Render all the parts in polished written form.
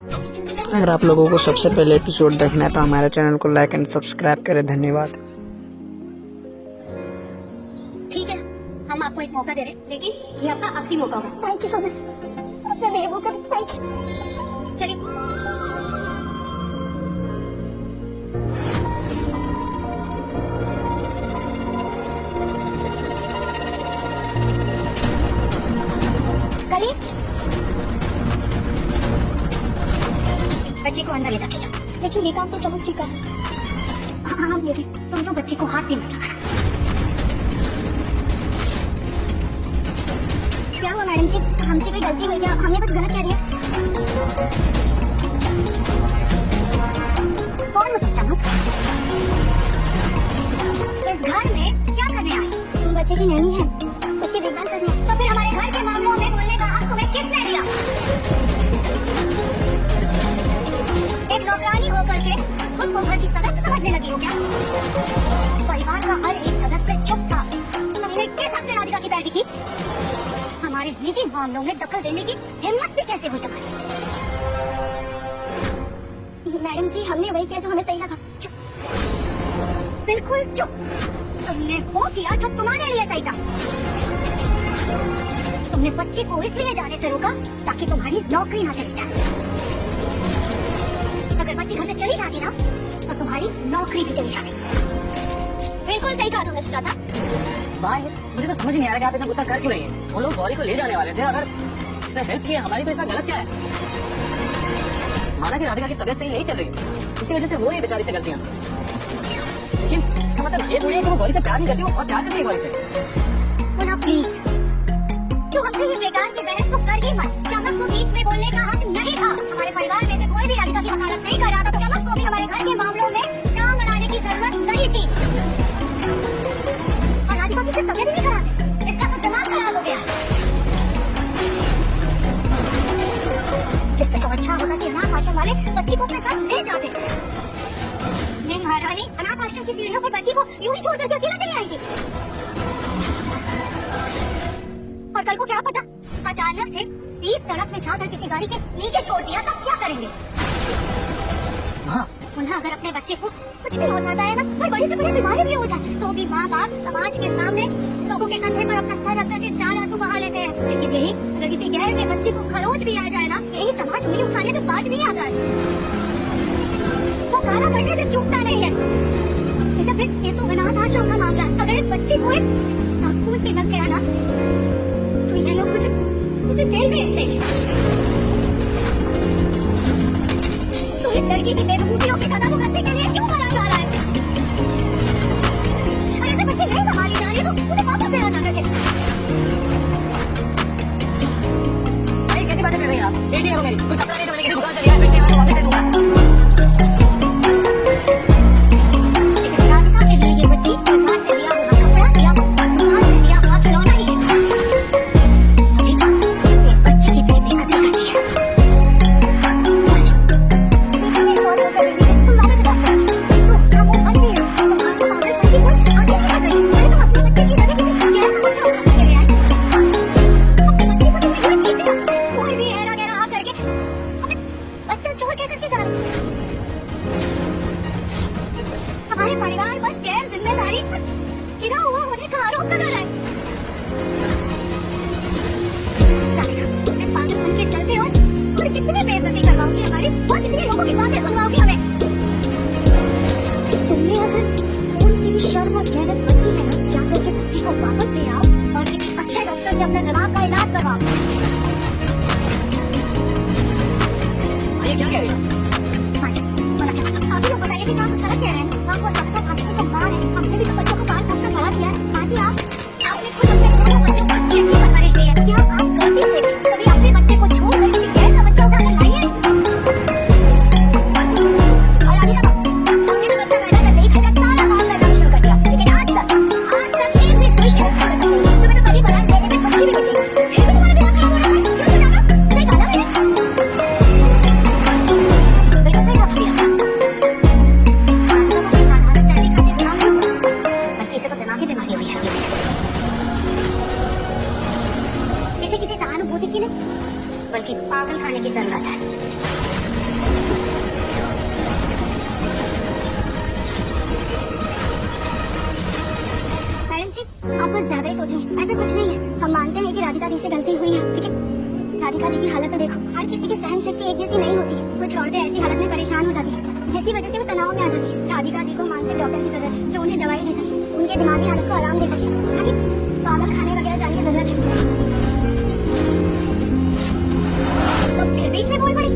अगर आप लोगों को सबसे पहले एपिसोड देखना है तो हमारे चैनल को लाइक एंड सब्सक्राइब करें। धन्यवाद। ठीक है, हम आपको एक मौका दे रहे हैं, लेकिन ये आपका आखिरी मौका होगा। थैंक यू सो मच, आपने मेरे मौका। Thank you. चलिए। कली, बच्चे को अंदर ले जाके जाओ। लेकिन ये काम तो चमक जी का है। हाँ मेरी, तुम तो बच्चे को हाथ भी मत लगाना। क्या हुआ मैडम जी, हमसे कोई गलती हुई क्या? हमने कुछ गलत कह दिया? कौन हो तुम चमक? इस घर में क्या करने आई? तुम बच्चे की नैनी है, उसकी देखभाल करनी है। तो फिर हमारे घर के मामलों में बोलने का हक तुम्हें किसने दिया? एक नौकरानी होकर के खुद को घर की सदस्य समझने लगी हो क्या? परिवार का हर एक सदस्य चुप था, तुमने किस हक से राधिका की पैर दिखी? हमारे निजी मामलों में दखल देने की हिम्मत भी कैसे हुई तुम्हारी? मैडम जी, हमने वही किया जो हमें सही लगा। चुप, बिल्कुल चुप। तुमने वो किया जो तुम्हारे लिए सही था। तुमने बच्ची को इसलिए जाने से रोका ताकि तुम्हारी नौकरी ना चली जाए। अगर बच्ची घर से चली जाती ना तो तुम्हारी नौकरी भी चली जाती। बिल्कुल सही कहा तुमने सुजाता। मुझे तो समझ नहीं आ रहा कि आप इतना गुस्सा कर क्यों रही हैं? वो लोग गौरी को ले जाने वाले थे, अगर उसने हेल्प किया हमारी तो इसका गलत क्या है? माना कि राधिका की तबीयत सही नहीं चल रही, इसी वजह से वो ये बेचारी से गलतियां। लेकिन इसका मतलब ये थोड़ी है कि वो गौरी से प्यार नहीं करती, वो बहुत प्यार करती है गौरी से। मुन्ना प्लीज, क्यों हमसे ये बेकार की बहस को कर ही मत। चमक को बीच में बोलने का हक नहीं था। हमारे परिवार में से कोई भी राधिका की वकालत नहीं कर रहा था, तो चमक को भी हमारे घर के मामलों में नाम बनाने की जरूरत नहीं थी। और राधिका की सिर्फ तबीयत ही नहीं खराब है, इसका तो दिमाग खराब हो गया। इससे तो अच्छा होगा कि अनाथ आश्रम वाले बच्ची को अपने साथ ले जाते। नहीं महारानी, अनाथ आश्रम की सीढ़ियों पर बच्ची को यूं ही छोड़ करके अकेला चली आई थी। और कल को क्या पता, अचानक से बीच सड़क में जाकर किसी गाड़ी के नीचे छोड़ दिया, तब क्या करेंगे? उन्हें अगर अपने बच्चे को कुछ भी हो जाता है ना, कोई बड़ी से बड़ी बीमारी भी हो जाए, तो भी माँ बाप समाज के सामने लोगों के कंधे पर अपना सर रख करके 4 आंसू बहा लेते हैं। लेकिन यही अगर किसी गैर के बच्चे को खरोच भी आ जाए ना, यही समाज उंगली उठाने से बाज नहीं आता है। वो कारा करने से चूकता नहीं है। बेटा फिर ये तो अनाथ आश्रम का मामला है। अगर इस बच्ची को एक नाखून भी लग गया ना, तो ये लोग मुझे जेल भेज देंगे। तो इस लड़की की बेवकूफियों की सजा भुगतने के लिए क्यों मरा जा रहा है? अगर ऐसे बच्चे नहीं संभाली जा रही तो उसे वापस देना चाहते थे। भाई कैसी बातें कर रही हैं आप? बेटी हो मेरी, कोई कपड़ा नहीं धोने की दुकान चली है, बेटी वापस दे दूंगा। लेकिन राधिका के लिए ये बच्ची बाजार से लिया हुआ कपड़ा या दुकान से लिया हुआ खिलौना ही है। देखा, इस बच्ची की बेइज्जती करती है। हमारे परिवार पर गैर जिम्मेदारी गिरा हुआ होने का आरोप लगा रहा है। तुमने पागलपन के चलते हो और कितनी बेइज्जती करवाओगी हमारी, और कितने लोगों की बातें सुनवाओगी हमें। तुमने अगर थोड़ी सी भी शर्म और गैरत बची है ना, जाकर के बच्ची को वापस दे आओ और किसी अच्छे डॉक्टर से अपने दिमाग का इलाज करवाओ। ये क्या कह रही है? आप ही लोग बताइए कि आप कुछ गलत कह रहे हैं। आपको पता है, आपकी तो माँ है, हमने भी तो बच्चों को पाल पोस कर बड़ा किया है। माँ जी, आपने खुद अपने दोनों बच्चों को अच्छी परवरिश दी है। क्या आप गलती से कभी अपने बच्चे को छोड़ कर किसी गैर का बच्चा उठाकर लाई है? और राधिका को हमने तो बच्चा पैदा करते ही घर का सारा काम करना शुरू कर दिया, लेकिन आज तक एक भी सुई है तुम्हें तो पहली बार लेने में बच्ची भी नहीं थी। फिर भी तुम्हारा दिमाग खराब हो रहा है। क्यों सुजाता? सही कहा ना मैंने? बिल्कुल सही कहा। हर किसी की सहन शक्ति एक जैसी नहीं होती है। कुछ औरतें ऐसी हालत में परेशान हो जाती है जिसकी वजह से वो तनाव में आ जाती है। राधिका दी को मानसिक डॉक्टर की जरूरत है जो उन्हें दवाई दे सके, उनके दिमागी हालत को आराम दे सके, ताकि पागल खाने वगैरह जाने की जरूरत है। तो फिर बीच में बोल पड़ी।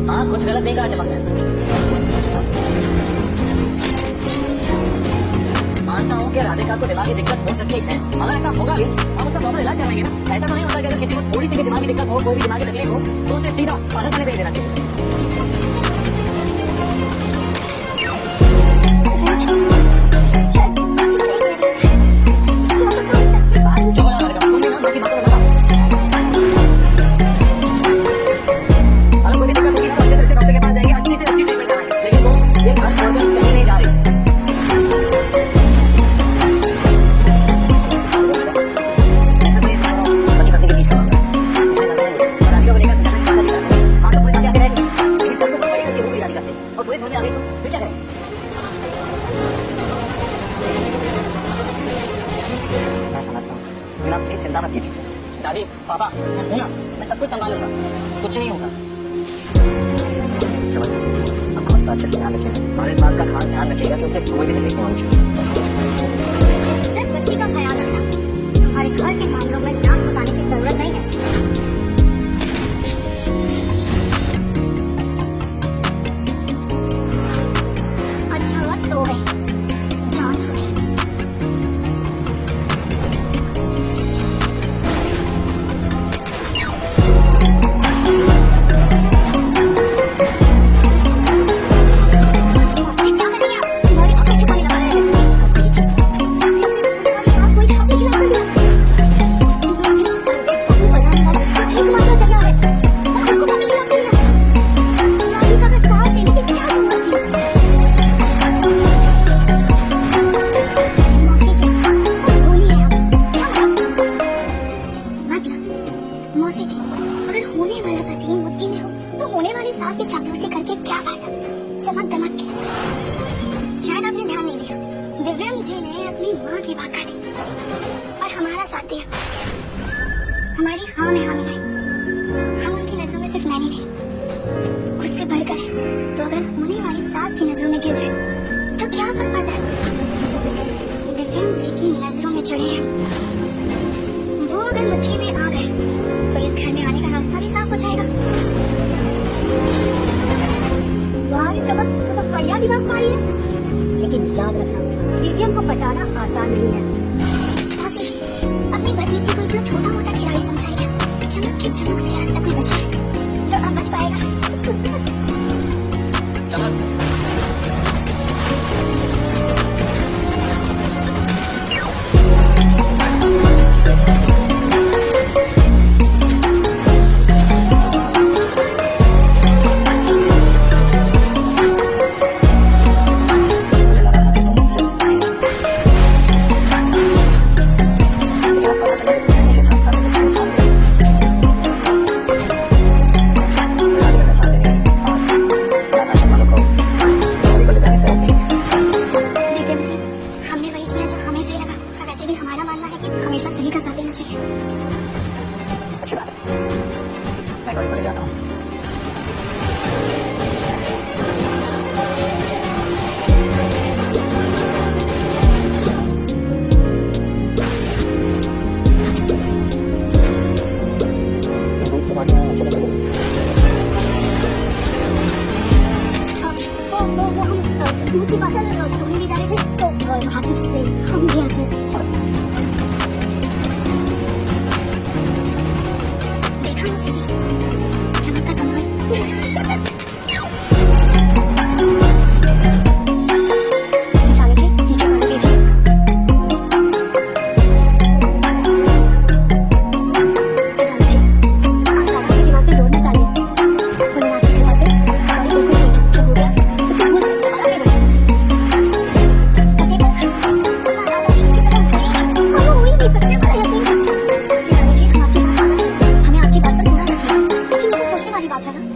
हाँ, कुछ गलत नहीं कहा चमक ने। मानता हूँ कि राधिका को दिमागी दिक्कत हो सकती है। अगर ऐसा होगा भी हम उसका प्रॉपर इलाज करवाएंगे ना। ऐसा तो नहीं होता कि अगर किसी को थोड़ी सी भी दिमागी दिक्कत हो, कोई भी दिमागी तकलीफ हो, तो उसे सीधा पागल खाने भेज देना चाहिए। चुप हो जाओ राधिका, तुम भी ना बाकी बातों में लगा। अगर कोई भी दिक्कत होगी ना तो अच्छे से डॉक्टर के पास जाएंगे, अच्छी से अच्छी ट्रीटमेंट कराएंगे। लेकिन तुम ये घर छोड़कर कहीं नहीं जा रही। चिंता मत कीजिए दादी, पापा, मैं हूं ना, मैं सब कुछ संभालूंगा, कुछ नहीं होगा। समझ अब खुद का अच्छे से ध्यान रखिएगा और इस बात का खास ध्यान रखिएगा कि उसे कोई भी तकलीफ नहीं होनी चाहिए। सिर्फ बच्ची का ख्याल रखना, हमारे घर के मामलों में नाक फंसाने की जरूरत नहीं है। अच्छा हुआ सो गई, जान छूटी। मौसी जी, अगर होने वाला पति मुट्ठी में हो तो होने वाली सास की चापलूसी करके क्या फायदा? चमक दमक के। शायद आपने ध्यान नहीं दिया, दिव्यम जी ने अपनी माँ की बात काटी और हमारा साथ दिया। हमारी हाँ में हाँ मिलाई। हम उनकी नजरों में सिर्फ मैंने नहीं, उससे बढ़कर है। तो अगर होने वाली सास की नजरों में गिर जाए तो क्या फर्क पड़ता है? दिव्यम जी की नजरों में चढ़े हैं वो, अगर मुट्ठी में आ गए तो इस घर में आने का रास्ता भी साफ हो जाएगा। वाह चमक, तो बढ़िया दिमाग मारी है। लेकिन याद रखना, दिव्यम को पटाना आसान नहीं है। मौसी जी, अपनी भतीजी को इतना छोटा मोटा खिलाड़ी समझाई क्या? चमक की चमक से आज तक कोई बचा है तो अब बच पाएगा। चमक हमेशा सही का साथ देना चाहिए। अच्छी बात है, मैं कभी पड़े जाता हूँ। वो हम दूध की बोतल धोने ले जा रहे थे तो हाथ से छूट गई, हम भी आते। देखा मौसी जी, चमक का कमाल।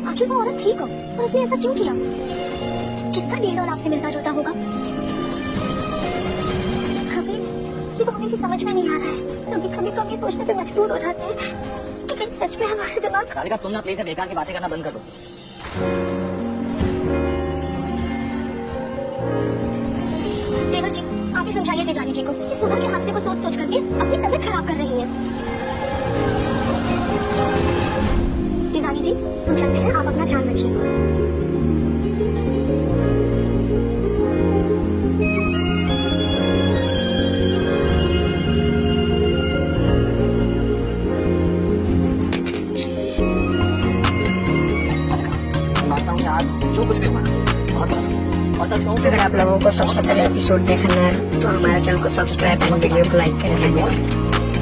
आखिर वो औरत ठीक हो और उसने ऐसा क्यों किया? किसका डील और आपसे मिलता जुलता होगा? कभी ये तो हमें समझ में नहीं आ रहा है। कभी कभी तो हम ये सोचने पे मजबूर हो जाते हैं कि लेकिन सच में हमारे दिमाग। राधिका तुम ना प्लीज बेकार की बातें करना बंद कर दो। देवर जी, आप ही समझाइए देवरानी जी को कि सुबह के हादसे को सोच सोच करके अपनी तबीयत खराब कर रही है। देवरानी जी, हम चलते हैं, आप अपना ध्यान रखिए। आज जो कुछ भी हुआ बहुत गलत और सच कहूं अगर आप लोगों को सबसे पहले एपिसोड देखना है तो हमारे चैनल को सब्सक्राइब एंड वीडियो को लाइक करें। धन्यवाद।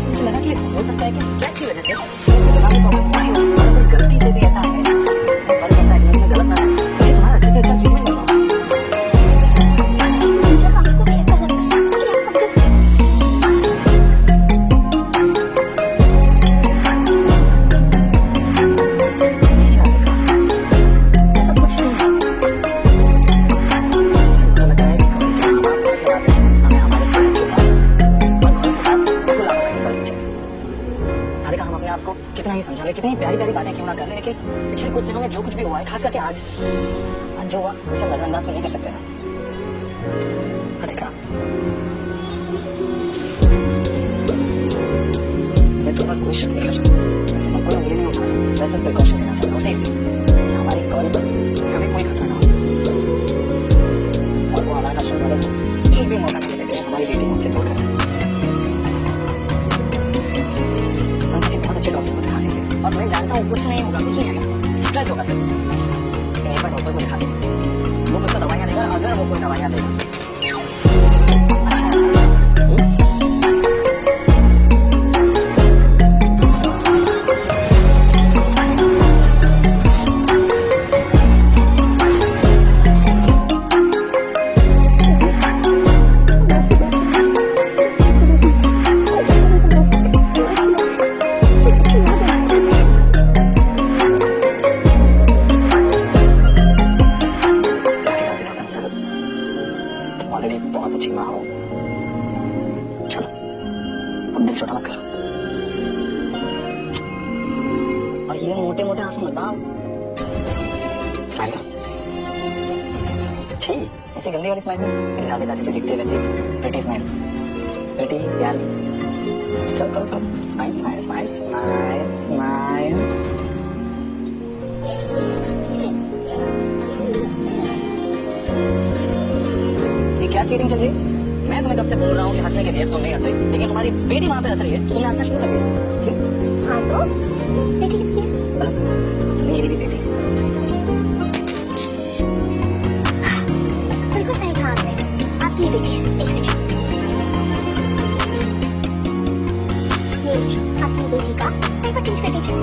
मुझे लगा कि हो सकता है कि स्ट्रेस की वजह से गलती से भी ऐसा है पर पता है कि मैं गलत ना है तुम्हारा अच्छे से अच्छा ट्रीटमेंट करवाऊं। आपको कितना ही समझा ले, कितनी प्यारी प्यारी बातें क्यों ना कर ले, लेकिन पिछले कुछ दिनों में जो कुछ भी हुआ है, खास करके आज जो हुआ उसे नजरअंदाज तो नहीं कर सकते ना। अधिका मैं तुम्हारा कोई शक नहीं कर रहा, मैं कोई उंगली नहीं उठा रहा, मैं सिर्फ प्रिकॉशन लेना चाहता हूँ सिर्फ हमारी कॉल पर कभी कोई खतरा ना हो और वो अनाथ आश्रम वाले को एक भी मौका नहीं देते हमारी बेटी मुझसे दूर करें। बहुत अच्छे डॉक्टर को दिखा देंगे और मैं जानता हूँ कुछ नहीं होगा, कुछ नहीं आएगा, स्ट्रेस होगा सिर्फ। लेकिन एक बार डॉक्टर को दिखा देंगे, वो कुछ दवाइयाँ देगा, अगर वो कोई दवाइयाँ देगा ऑलरेडी बहुत अच्छी माँ हो। चलो अब दिल छोटा मत करो और ये मोटे मोटे आंसू मत बहाओ। स्माइल करो, छी ऐसी गंदी वाली स्माइल में राधिका जैसे दिखते वैसी प्रिटी स्माइल, प्रिटी प्यारी। चल करो करो, smile smile smile smile smile. क्या चीटिंग चल रही है? मैं तुम्हें कब से बोल रहा हूँ कि हंसने के लिए तुम नहीं हंस रही, लेकिन तुम्हारी बेटी वहां पे हंस रही है, तुमने हंसना शुरू कर दिया। क्यों? हाँ तो बेटी किसकी है? मेरी भी बेटी। बिल्कुल सही कहा आपने, आपकी बेटी है। एक मिनट, ये अपनी बेटी का पेपर चेंज कर दीजिए।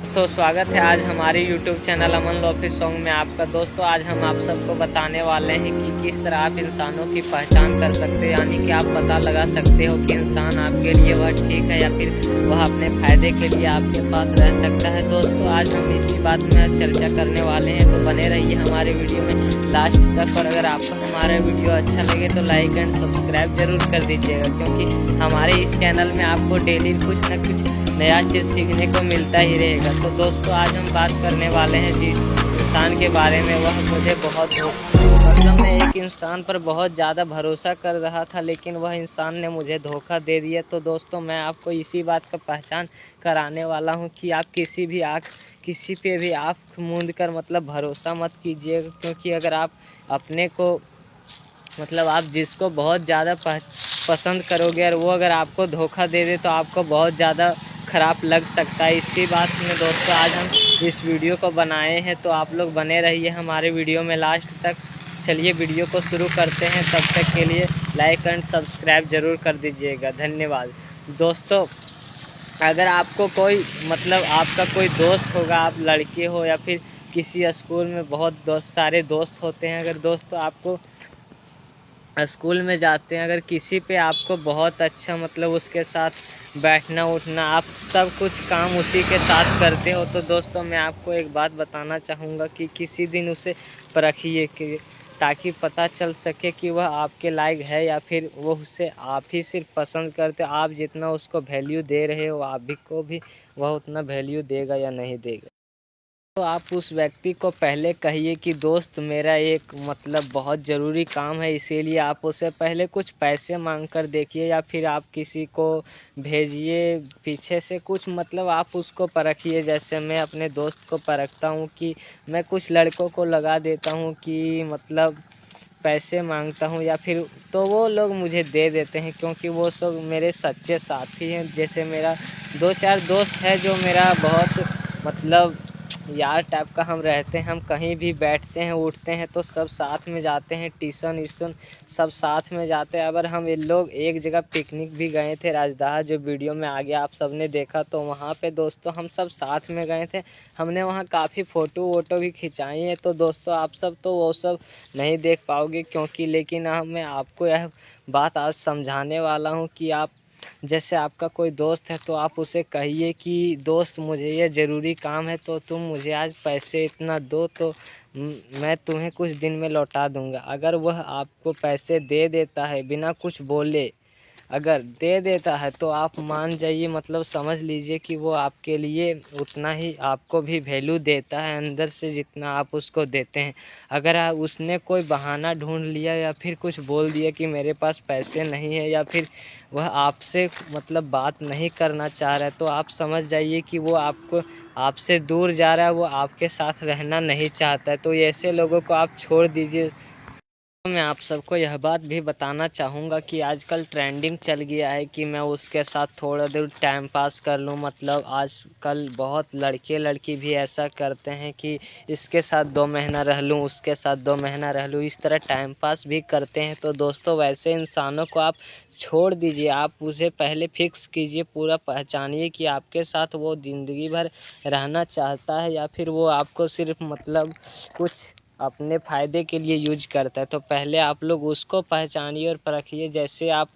दोस्तों स्वागत है आज हमारे YouTube चैनल अमन लॉफी सॉन्ग में आपका। दोस्तों आज हम आप सबको बताने वाले हैं कि किस तरह आप इंसानों की पहचान कर सकते हैं, यानी कि आप पता लगा सकते हो कि इंसान आपके लिए वह ठीक है या फिर वह अपने फायदे के लिए आपके पास रह सकता है। दोस्तों आज हम इसी बात में चर्चा करने वाले हैं, तो बने रहिए हमारे वीडियो में लास्ट तक। और अगर आपको हमारा वीडियो अच्छा लगे तो लाइक एंड सब्सक्राइब जरूर कर दीजिएगा, क्योंकि हमारे इस चैनल में आपको डेली कुछ न कुछ नया चीज़ सीखने को मिलता ही रहेगा। तो दोस्तों आज हम बात करने वाले हैं जिस इंसान के बारे में, वह मुझे बहुत मतलब मैं एक इंसान पर बहुत ज़्यादा भरोसा कर रहा था, लेकिन वह इंसान ने मुझे धोखा दे दिया। तो दोस्तों मैं आपको इसी बात का पहचान कराने वाला हूं कि आप किसी पे भी आँख मूंद कर मतलब भरोसा मत कीजिएगा, क्योंकि अगर आप अपने को मतलब आप जिसको बहुत ज़्यादा पसंद करोगे और वो अगर आपको धोखा दे दे तो आपको बहुत ज़्यादा ख़राब लग सकता है। इसी बात में दोस्तों आज हम इस वीडियो को बनाए हैं, तो आप लोग बने रहिए हमारे वीडियो में लास्ट तक। चलिए वीडियो को शुरू करते हैं, तब तक के लिए लाइक एंड सब्सक्राइब ज़रूर कर दीजिएगा। धन्यवाद दोस्तों। अगर आपको कोई मतलब आपका कोई दोस्त होगा, आप लड़के हो या फिर किसी स्कूल में बहुत सारे दोस्त होते हैं, अगर दोस्तों आपको स्कूल में जाते हैं, अगर किसी पे आपको बहुत अच्छा मतलब उसके साथ बैठना उठना, आप सब कुछ काम उसी के साथ करते हो, तो दोस्तों मैं आपको एक बात बताना चाहूँगा कि किसी दिन उसे परखिए कि ताकि पता चल सके कि वह आपके लायक है या फिर वो उसे आप ही सिर्फ पसंद करते। आप जितना उसको वैल्यू दे रहे हो आप भी को भी वह उतना वैल्यू देगा या नहीं देगा। तो आप उस व्यक्ति को पहले कहिए कि दोस्त मेरा एक मतलब बहुत ज़रूरी काम है, इसीलिए आप उसे पहले कुछ पैसे मांग कर देखिए या फिर आप किसी को भेजिए पीछे से कुछ मतलब आप उसको परखिए। जैसे मैं अपने दोस्त को परखता हूँ कि मैं कुछ लड़कों को लगा देता हूँ कि मतलब पैसे मांगता हूँ या फिर तो वो लोग मुझे दे देते हैं, क्योंकि वो सब मेरे सच्चे साथी हैं। जैसे मेरा 2-4 दोस्त है जो मेरा बहुत मतलब यार टाइप का हम रहते हैं, हम कहीं भी बैठते हैं उठते हैं तो सब साथ में जाते हैं, ट्यूशन ईसन सब साथ में जाते हैं। अगर हम ये लोग एक जगह पिकनिक भी गए थे राजदाह, जो वीडियो में आ गया आप सबने देखा, तो वहाँ पे दोस्तों हम सब साथ में गए थे, हमने वहाँ काफ़ी फ़ोटो वोटो भी खिंचाई हैं। तो दोस्तों आप सब तो वो सब नहीं देख पाओगे क्योंकि, लेकिन मैं आपको यह बात आज समझाने वाला हूँ कि आप जैसे आपका कोई दोस्त है तो आप उसे कहिए कि दोस्त मुझे ये ज़रूरी काम है तो तुम मुझे आज पैसे इतना दो तो मैं तुम्हें कुछ दिन में लौटा दूंगा। अगर वह आपको पैसे दे देता है बिना कुछ बोले, अगर दे देता है तो आप मान जाइए, मतलब समझ लीजिए कि वो आपके लिए उतना ही आपको भी वैल्यू देता है अंदर से जितना आप उसको देते हैं। अगर उसने कोई बहाना ढूंढ लिया या फिर कुछ बोल दिया कि मेरे पास पैसे नहीं है या फिर वह आपसे मतलब बात नहीं करना चाह रहा है, तो आप समझ जाइए कि वो आपसे दूर जा रहा है, वो आपके साथ रहना नहीं चाहता है। तो ऐसे लोगों को आप छोड़ दीजिए। मैं आप सबको यह बात भी बताना चाहूँगा कि आजकल ट्रेंडिंग चल गया है कि मैं उसके साथ थोड़ा देर टाइम पास कर लूँ। मतलब आजकल बहुत लड़के लड़की भी ऐसा करते हैं कि इसके साथ 2 महीना रह लूँ, उसके साथ 2 महीना रह लूँ, इस तरह टाइम पास भी करते हैं। तो दोस्तों वैसे इंसानों को आप छोड़ दीजिए, आप उसे पहले फिक्स कीजिए, पूरा पहचानिए कि आपके साथ वो ज़िंदगी भर रहना चाहता है या फिर वो आपको सिर्फ मतलब कुछ अपने फ़ायदे के लिए यूज करता है। तो पहले आप लोग उसको पहचानिए और परखिए। जैसे आप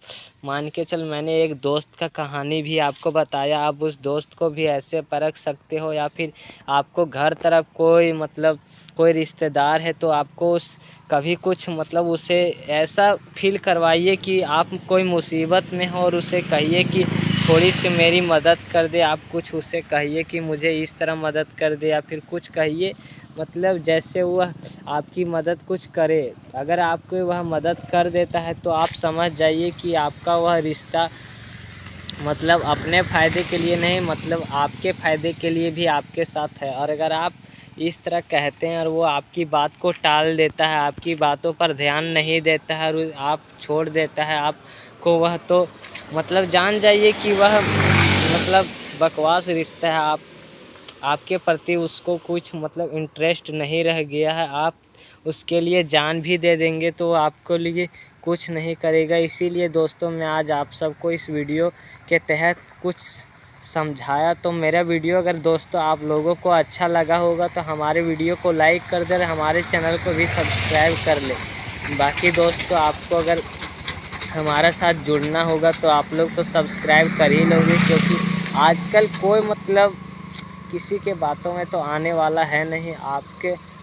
मान के चल, मैंने एक दोस्त का कहानी भी आपको बताया, आप उस दोस्त को भी ऐसे परख सकते हो। या फिर आपको घर तरफ कोई मतलब कोई रिश्तेदार है तो आपको उस कभी कुछ मतलब उसे ऐसा फील करवाइए कि आप कोई मुसीबत में हो और उसे कहिए कि थोड़ी सी मेरी मदद कर दे। आप कुछ उसे कहिए कि मुझे इस तरह मदद कर दे या फिर कुछ कहिए, मतलब जैसे वह आपकी मदद कुछ करे। अगर आपको वह मदद कर देता है तो आप समझ जाइए कि आपका वह रिश्ता मतलब अपने फ़ायदे के लिए नहीं, मतलब आपके फ़ायदे के लिए भी आपके साथ है। और अगर आप इस तरह कहते हैं और वो आपकी बात को टाल देता है, आपकी बातों पर ध्यान नहीं देता है और आप छोड़ देता है आपको वह, तो मतलब जान जाइए कि वह मतलब बकवास रिश्ता है। आपके प्रति उसको कुछ मतलब इंटरेस्ट नहीं रह गया है। आप उसके लिए जान भी दे देंगे तो आपको लिए कुछ नहीं करेगा। इसीलिए दोस्तों मैं आज आप सबको इस वीडियो के तहत कुछ समझाया। तो मेरा वीडियो अगर दोस्तों आप लोगों को अच्छा लगा होगा तो हमारे वीडियो को लाइक कर दे और हमारे चैनल को भी सब्सक्राइब कर ले। बाकी दोस्तों आपको अगर हमारा साथ जुड़ना होगा तो आप लोग तो सब्सक्राइब कर ही लोगे, क्योंकि आजकल कोई मतलब किसी के बातों में तो आने वाला है नहीं।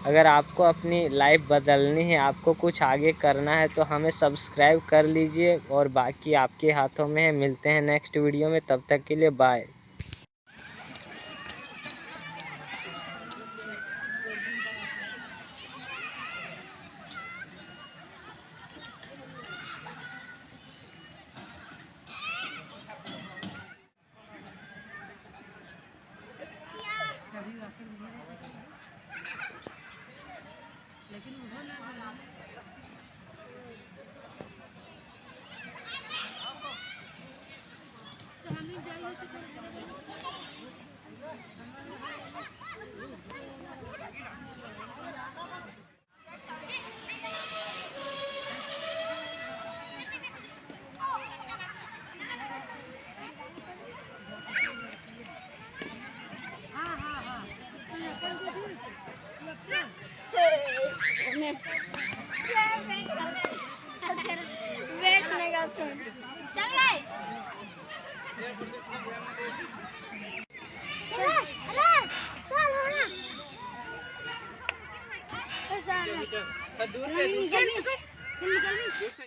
अगर आपको अपनी लाइफ बदलनी है, आपको कुछ आगे करना है तो हमें सब्सक्राइब कर लीजिए और बाकी आपके हाथों में है। मिलते हैं नेक्स्ट वीडियो में, तब तक के लिए बाय।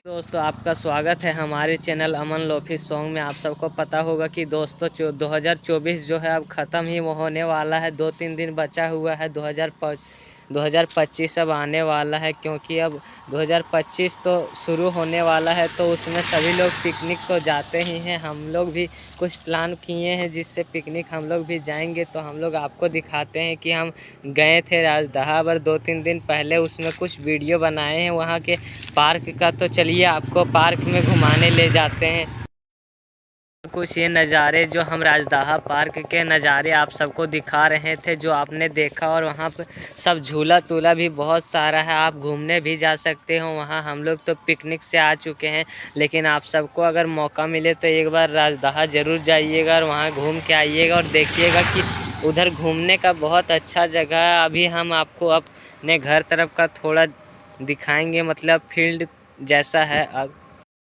दोस्तों आपका स्वागत है हमारे चैनल अमन लोफी सॉन्ग में। आप सबको पता होगा कि दोस्तों 2024 जो है अब ख़त्म ही होने वाला है। 2-3 दिन बचा हुआ है। 2025 अब आने वाला है, क्योंकि अब 2025 तो शुरू होने वाला है, तो उसमें सभी लोग पिकनिक तो जाते ही हैं। हम लोग भी कुछ प्लान किए हैं जिससे पिकनिक हम लोग भी जाएंगे। तो हम लोग आपको दिखाते हैं कि हम गए थे राजदहा पर 2-3 दिन पहले, उसमें कुछ वीडियो बनाए हैं वहाँ के पार्क का। तो चलिए आपको पार्क में घुमाने ले जाते हैं। कुछ ये नज़ारे जो हम राजदहा पार्क के नज़ारे आप सबको दिखा रहे थे, जो आपने देखा। और वहाँ पर सब झूला तूला भी बहुत सारा है, आप घूमने भी जा सकते हो वहाँ। हम लोग तो पिकनिक से आ चुके हैं, लेकिन आप सबको अगर मौका मिले तो एक बार राजदहा ज़रूर जाइएगा और वहाँ घूम के आइएगा और देखिएगा कि उधर घूमने का बहुत अच्छा जगह है। अभी हम आपको अपने घर तरफ का थोड़ा दिखाएंगे, मतलब फील्ड जैसा है। अब